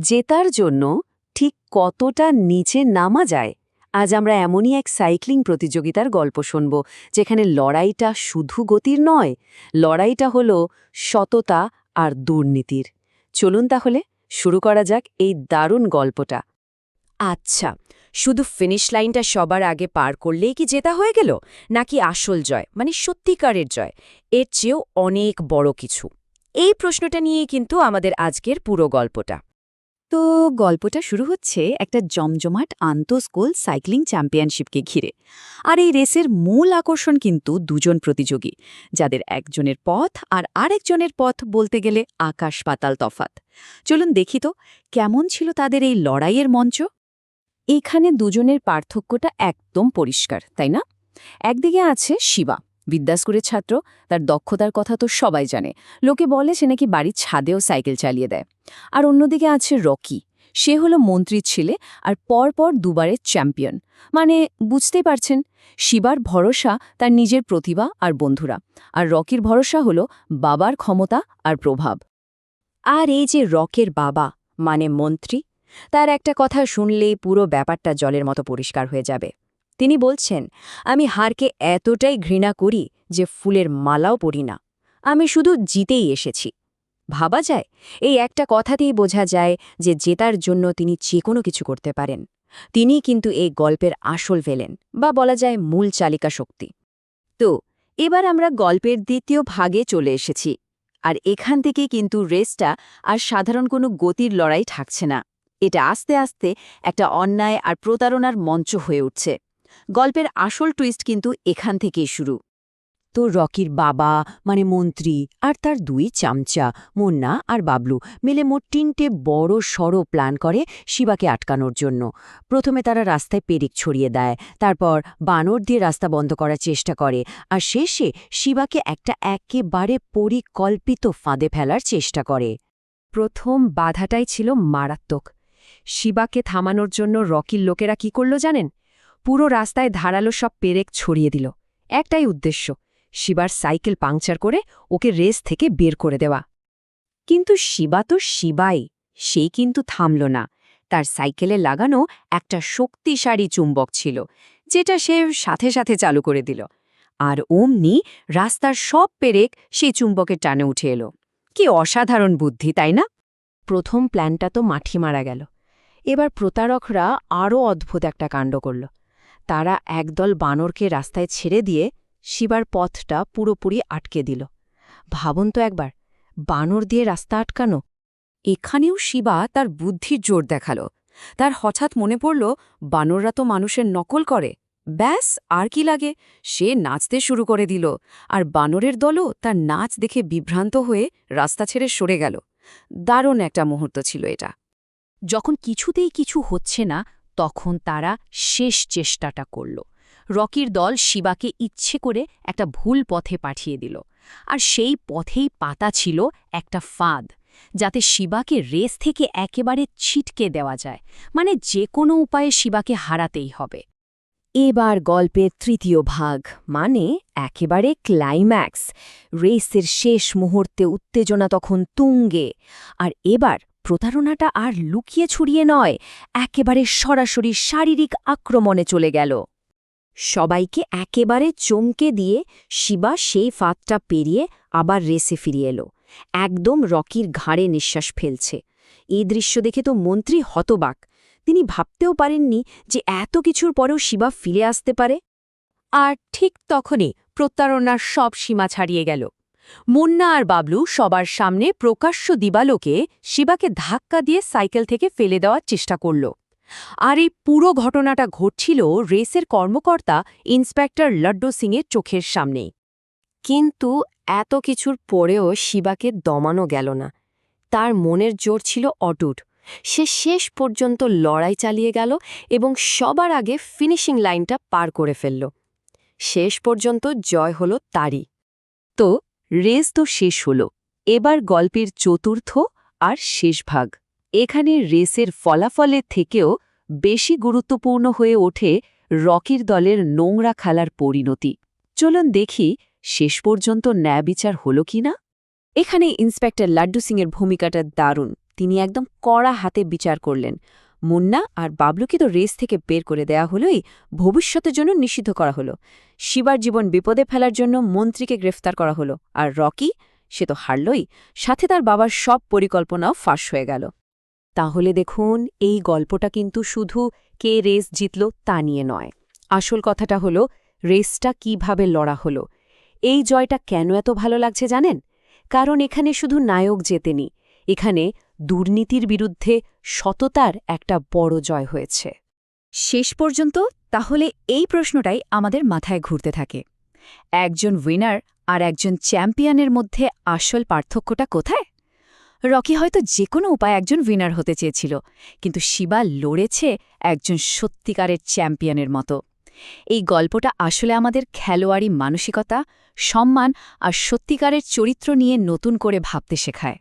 জেতার জন্য ঠিক কতটা নিচে নামা যায়। আজ আমরা এমনই এক সাইক্লিং প্রতিযোগিতার গল্প শুনব, যেখানে লড়াইটা শুধু গতির নয়, লড়াইটা হলো সততা আর দুর্নীতির। চলুন তাহলে শুরু করা যাক এই দারুণ গল্পটা। আচ্ছা, শুধু ফিনিশ লাইনটা সবার আগে পার করলেই কি জেতা হয়ে গেল, নাকি আসল জয় মানে সত্যিকারের জয় এর চেয়েও অনেক বড় কিছু? এই প্রশ্নটা নিয়েই কিন্তু আমাদের আজকের পুরো গল্পটা। তো গল্পটা শুরু হচ্ছে একটা জমজমাট আন্তঃস্কুল সাইক্লিং চ্যাম্পিয়নশিপকে ঘিরে। আর এই রেসের মূল আকর্ষণ কিন্তু দুজন প্রতিযোগী, যাদের একজনের পথ আর আরেকজনের পথ বলতে গেলে আকাশ পাতাল তফাত। চলুন দেখি তো কেমন ছিল তাদের এই লড়াইয়ের মঞ্চ। এখানে দুজনের পার্থক্যটা একদম পরিষ্কার, তাই না? একদিকে আছে শিবা, বিদ্যাস্কুরের ছাত্র। তার দক্ষতার কথা তো সবাই জানে, লোকে বলে সে নাকি বাড়ির ছাদেও সাইকেল চালিয়ে দেয়। আর অন্যদিকে আছে রকি, সে হলো মন্ত্রীর ছেলে আর পরপর দুবারের চ্যাম্পিয়ন। মানে বুঝতেই পারছেন, শিবার ভরসা তার নিজের প্রতিভা আর বন্ধুরা, আর রকির ভরসা হলো বাবার ক্ষমতা আর প্রভাব। আর এই যে রকের বাবা মানে মন্ত্রী, তার একটা কথা শুনলেই পুরো ব্যাপারটা জলের মতো পরিষ্কার হয়ে যাবে। তিনি বলছেন, আমি হারকে এতটাই ঘৃণা করি যে ফুলের মালাও পরি না, আমি শুধু জিতেই এসেছি। ভাবা যায়, এই একটা কথাতেই বোঝা যায় যে জেতার জন্য তিনি যে কোনো কিছু করতে পারেন। তিনি কিন্তু এই গল্পের আসল ভিলেন, বা বলা যায় মূল চালিকা শক্তি। তো এবার আমরা গল্পের দ্বিতীয় ভাগে চলে এসেছি। আর এখান থেকে কিন্তু রেসটা আর সাধারণ কোনো গতির লড়াই থাকছে না, এটা আস্তে আস্তে একটা অন্যায় আর প্রতারণার মঞ্চ হয়ে উঠছে। গল্পের আসল টুইস্ট কিন্তু এখান থেকেই শুরু। তো রকির বাবা মানে মন্ত্রী আর তার দুই চামচা মুন্না আর বাবলু মিলে মোট ৩টে বড় সড়ো প্ল্যান করে শিবাকে আটকানোর জন্য। প্রথমে তারা রাস্তায় পেরেক ছড়িয়ে দেয়, তারপর বানর দিয়ে রাস্তা বন্ধ করার চেষ্টা করে, আর শেষে শিবাকে একটা একেবারে পরিকল্পিত ফাঁদে ফেলার চেষ্টা করে। প্রথম বাধাটাই ছিল মারাত্মক। শিবাকে থামানোর জন্য রকির লোকেরা কি করল জানেন? পুরো রাস্তায় ধারালো সব পেরেক ছড়িয়ে দিল। একটাই উদ্দেশ্য, শিবার সাইকেল পাংচার করে ওকে রেস থেকে বের করে দেওয়া। কিন্তু শিবা তো শিবাই, সেই কিন্তু থামল না। তার সাইকেলে লাগানো একটা শক্তিশালী চুম্বক ছিল, যেটা সে সাথে সাথে চালু করে দিল। আর অমনি রাস্তার সব পেরেক সেই চুম্বকের টানে উঠে এলো। কি অসাধারণ বুদ্ধি, তাই না? প্রথম প্ল্যানটা তো মাঠি মারা গেল। এবার প্রতারকরা আরও অদ্ভুত একটা কাণ্ড করল। তারা একদল বানরকে রাস্তায় ছেড়ে দিয়ে শিবার পথটা পুরোপুরি আটকে দিল। ভাবুন তো একবার, বানর দিয়ে রাস্তা আটকানো। এখানেও শিবা তার বুদ্ধির জোর দেখাল। তার হঠাৎ মনে পড়ল, বানররা তো মানুষের নকল করে। ব্যাস, আর কি লাগে, সে নাচতে শুরু করে দিল। আর বানরের দলও তার নাচ দেখে বিভ্রান্ত হয়ে রাস্তা ছেড়ে সরে গেল। দারুণ একটা মুহূর্ত ছিল এটা। যখন কিছুতেই কিছু হচ্ছে না, তখন তারা শেষ চেষ্টাটা করল। রকির দল শিবাকে ইচ্ছে করে একটা ভুল পথে পাঠিয়ে দিল, আর সেই পথেই পাতা ছিল একটা ফাঁদ, যাতে শিবাকে রেস থেকে একেবারে ছিটকে দেওয়া যায়। মানে যে কোনো উপায়ে শিবাকে হারাতেই হবে। এবার গল্পের তৃতীয় ভাগ, মানে একেবারে ক্লাইম্যাক্স। রেসের শেষ মুহূর্তে উত্তেজনা তখন তুঙ্গে। আর এবার প্রতারণাটা আর লুকিয়ে ছড়িয়ে নয়, একেবারে সরাসরি শারীরিক আক্রমণে চলে গেল। সবাইকে একেবারে চমকে দিয়ে শিবা সেই ফাঁদটা পেরিয়ে আবার রেসে ফিরিয়ে এলো, একদম রকির ঘাড়ে নিঃশ্বাস ফেলছে। এই দৃশ্য দেখে তো মন্ত্রী হতবাক। তিনি ভাবতেও পারেননি যে এত কিছুর পরেও শিবা ফিরে আসতে পারে। আর ঠিক তখনই প্রতারণার সব সীমা ছাড়িয়ে গেল। মুন্না আর বাবলু সবার সামনে প্রকাশ্য দিবালোকে শিবাকে ধাক্কা দিয়ে সাইকেল থেকে ফেলে দেওয়ার চেষ্টা করল। আর এই পুরো ঘটনাটা ঘটছিল রেসের কর্মকর্তা ইন্সপেক্টর লাড্ডু সিংয়ের চোখের সামনেই। কিন্তু এত কিছুর পরেও শিবাকে দমানো গেল না। তার মনের জোর ছিল অটুট। সে শেষ পর্যন্ত লড়াই চালিয়ে গেল এবং সবার আগে ফিনিশিং লাইনটা পার করে ফেলল। শেষ পর্যন্ত জয় হলো তারই। তো রেস তো শেষ হলো, এবার গল্পের চতুর্থ আর শেষ ভাগ। এখানে রেসের ফলাফলের থেকেও বেশি গুরুত্বপূর্ণ হয়ে ওঠে রকির দলের নোংরা খেলার পরিণতি। চলুন দেখি শেষ পর্যন্ত ন্যায়বিচার হল কি না। এখানে ইন্সপেক্টর লাড্ডু সিংয়ের ভূমিকাটা দারুণ। তিনি একদম কড়া হাতে বিচার করলেন। মুন্না আর বাবলুকে তো রেস থেকে বের করে দেয়া হলোই, ভবিষ্যতের জন্য নিষিদ্ধ করা হলো। শিবার জীবন বিপদে ফেলার জন্য মন্ত্রীকে গ্রেফতার করা হলো। আর রকি, সে তো হারলই, সাথে তার বাবার সব পরিকল্পনাও ফাঁস হয়ে গেল। তাহলে দেখুন, এই গল্পটা কিন্তু শুধু কে রেস জিতল তা নিয়ে নয়। আসল কথাটা হলো রেসটা কিভাবে লড়া হলো। এই জয়টা কেন এত ভালো লাগছে জানেন? কারণ এখানে শুধু নায়ক জেতেনি, এখানে দুর্নীতির বিরুদ্ধে সততার একটা বড় জয় হয়েছে। শেষ পর্যন্ত তাহলে এই প্রশ্নটাই আমাদের মাথায় ঘুরতে থাকে, একজন উইনার আর একজন চ্যাম্পিয়নের মধ্যে আসল পার্থক্যটা কোথায়? রকি হয়তো যে কোনো উপায়ে একজন উইনার হতে চেয়েছিল, কিন্তু শিবা লড়েছে একজন সত্যিকারের চ্যাম্পিয়নের মতো। এই গল্পটা আসলে আমাদের খেলোয়াড়ি মানসিকতা, সম্মান আর সত্যিকারের চরিত্র নিয়ে নতুন করে ভাবতে শেখায়।